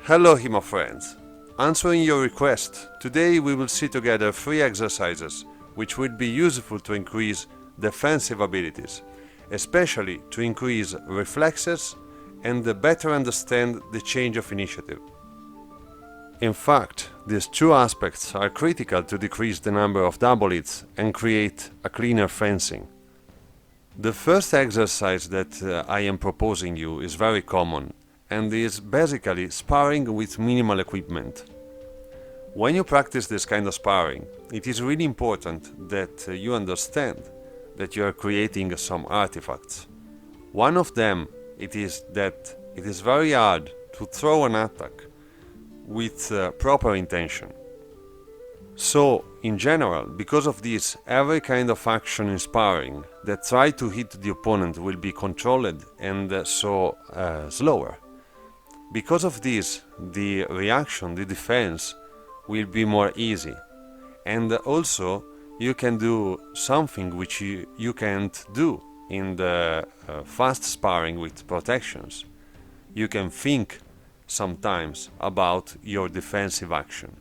Hello HEMA friends! Answering your request, today we will see together 3 exercises which will be useful to increase defensive abilities, especially to increase reflexes and better understand the change of initiative. In fact, these 2 aspects are critical to decrease the number of double hits and create a cleaner fencing. The first exercise that I am proposing you is very common and is basically sparring with minimal equipment. When you practice this kind of sparring, it is really important that you understand that you are creating some artifacts. One of them it is that it is very hard to throw an attack with proper intention. So, in general, because of this, every kind of action in sparring that try to hit the opponent will be controlled and slower. Because of this, the reaction, the defense, will be more easy. And also, you can do something which you can't do in the fast sparring with protections. You can think sometimes about your defensive action.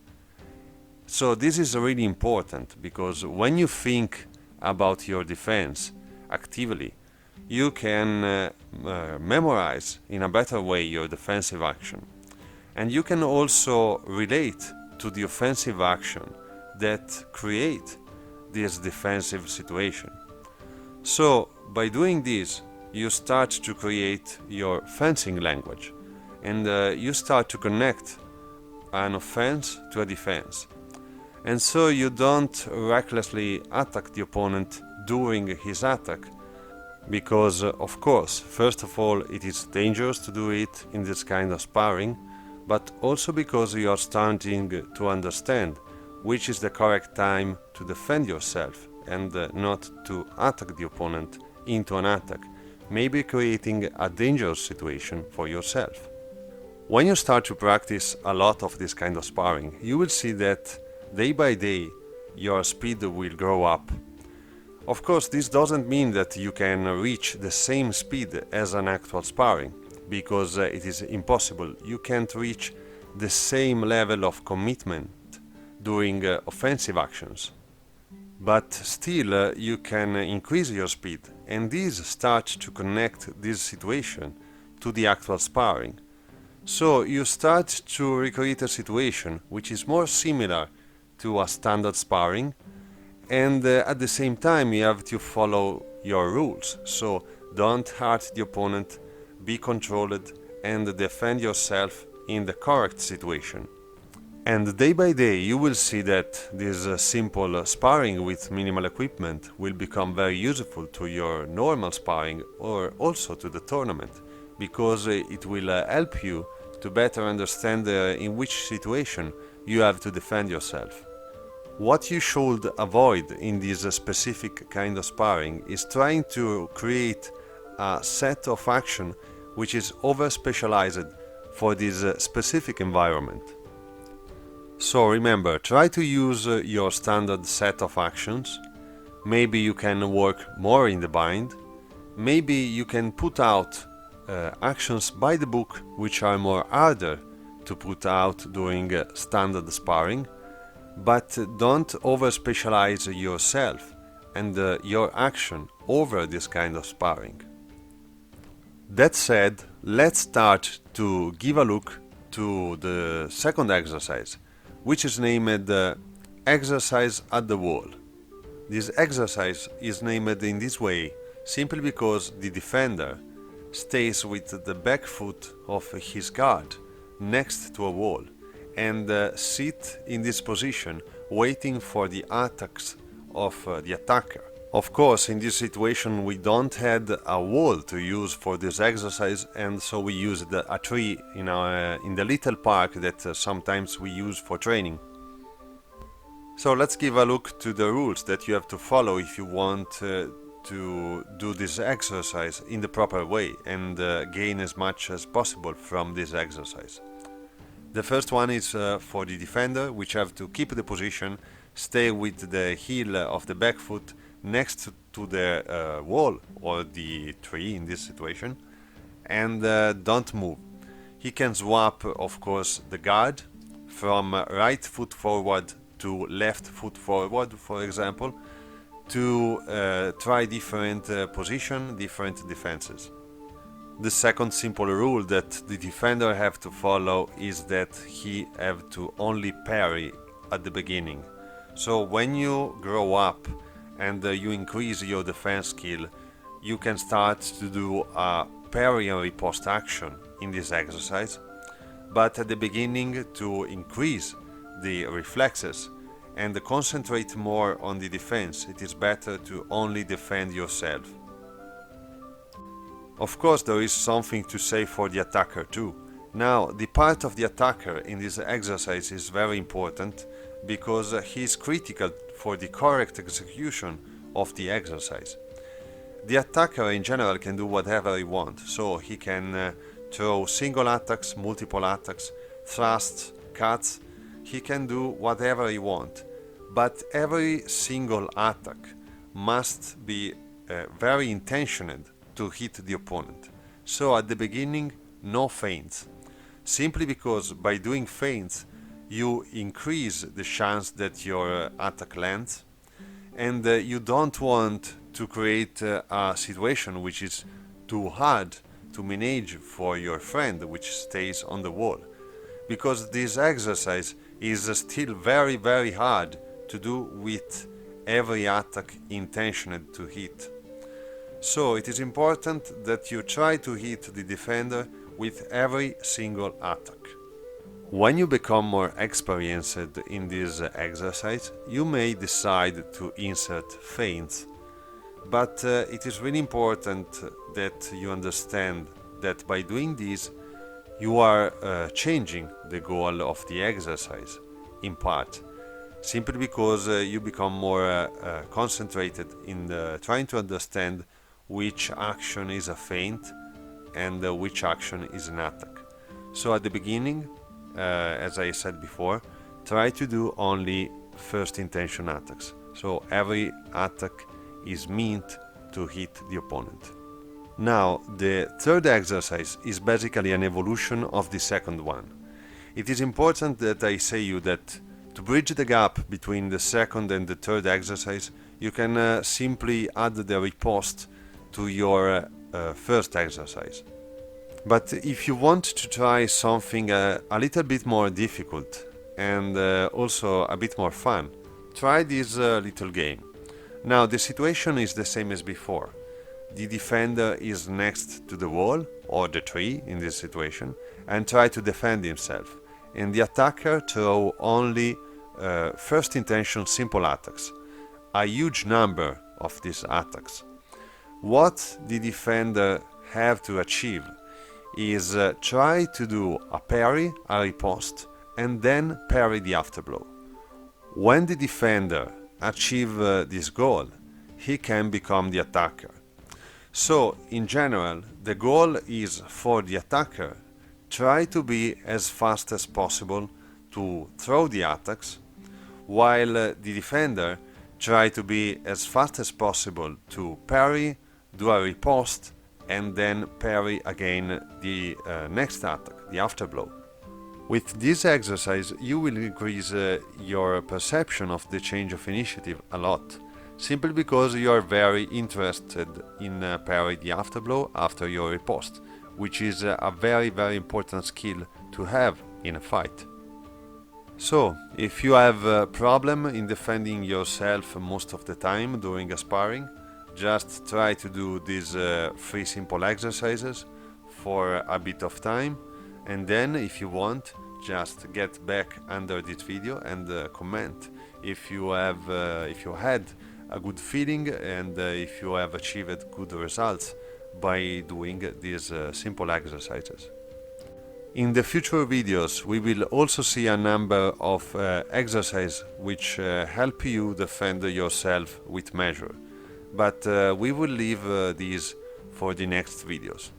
So this is really important, because when you think about your defense actively, you can memorize in a better way your defensive action. And you can also relate to the offensive action that create this defensive situation. So by doing this, you start to create your fencing language, and you start to connect an offense to a defense. And so you don't recklessly attack the opponent during his attack, because of course, first of all, it is dangerous to do it in this kind of sparring, but also because you are starting to understand which is the correct time to defend yourself and not to attack the opponent into an attack, maybe creating a dangerous situation for yourself. When you start to practice a lot of this kind of sparring, you will see that day by day your speed will grow up. Of course, this doesn't mean that you can reach the same speed as an actual sparring, because it is impossible. You can't reach the same level of commitment during offensive actions. But still, you can increase your speed, and this starts to connect this situation to the actual sparring. So you start to recreate a situation which is more similar to a standard sparring, and at the same time you have to follow your rules. So don't hurt the opponent, be controlled, and defend yourself in the correct situation. And day by day you will see that this simple sparring with minimal equipment will become very useful to your normal sparring, or also to the tournament, because it will help you to better understand in which situation you have to defend yourself. What you should avoid in this specific kind of sparring is trying to create a set of action which is over-specialized for this specific environment. So remember, try to use your standard set of actions. Maybe you can work more in the bind. Maybe you can put out actions by the book which are more harder to put out during standard sparring. But don't over-specialize yourself and your action over this kind of sparring. That said, let's start to give a look to the second exercise, which is named Exercise at the Wall. This exercise is named in this way simply because the defender stays with the back foot of his guard next to a wall and sit in this position waiting for the attacks of the attacker. Of course, in this situation we don't have a wall to use for this exercise, and so we used a tree in the little park that sometimes we use for training. So let's give a look to the rules that you have to follow if you want to do this exercise in the proper way and gain as much as possible from this exercise. The first one is for the defender, which have to keep the position, stay with the heel of the back foot next to the wall or the tree in this situation, and don't move. He can swap, of course, the guard from right foot forward to left foot forward, for example, to try different position, different defenses. The second simple rule that the defender have to follow is that he have to only parry at the beginning. So when you grow up and you increase your defense skill, you can start to do a parry and riposte action in this exercise. But at the beginning, to increase the reflexes and concentrate more on the defense, it is better to only defend yourself. Of course, there is something to say for the attacker too. Now, the part of the attacker in this exercise is very important because he is critical for the correct execution of the exercise. The attacker in general can do whatever he wants, so he can throw single attacks, multiple attacks, thrusts, cuts. He can do whatever he wants, but every single attack must be very intentioned to hit the opponent. So at the beginning, no feints, simply because by doing feints you increase the chance that your attack lands, and you don't want to create a situation which is too hard to manage for your friend which stays on the wall, because this exercise is still very hard to do with every attack intentioned to hit. So it is important that you try to hit the defender with every single attack. When you become more experienced in this exercise, you may decide to insert feints, but it is really important that you understand that by doing this you are changing the goal of the exercise in part, simply because you become more concentrated in trying to understand which action is a feint and which action is an attack. So at the beginning, as I said before, try to do only first intention attacks. So every attack is meant to hit the opponent. Now, the third exercise is basically an evolution of the second one. It is important that I say you that to bridge the gap between the second and the third exercise, you can simply add the riposte to your first exercise. But if you want to try something a little bit more difficult and also a bit more fun, try this little game. Now the situation is the same as before. The defender is next to the wall or the tree in this situation and try to defend himself, and the attacker throw only first intention simple attacks, a huge number of these attacks. What the defender have to achieve is try to do a parry, a riposte, and then parry the afterblow. When the defender achieve this goal, he can become the attacker. So, in general, the goal is for the attacker try to be as fast as possible to throw the attacks, while the defender try to be as fast as possible to parry, do a riposte, and then parry again the next attack, the afterblow. With this exercise you will increase your perception of the change of initiative a lot, simply because you are very interested in parry the afterblow after your riposte, which is a very important skill to have in a fight. So, if you have a problem in defending yourself most of the time during a sparring, just try to do these 3 simple exercises for a bit of time, and then if you want, just get back under this video and comment if you had a good feeling and if you have achieved good results by doing these simple exercises. In the future videos we will also see a number of exercises which help you defend yourself with measure, but we will leave these for the next videos.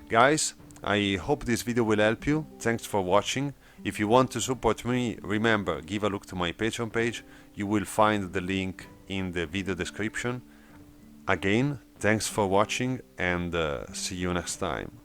Guys, I hope this video will help you. Thanks for watching. If you want to support me, remember, give a look to my Patreon page. You will find the link in the video description. Again, thanks for watching and see you next time.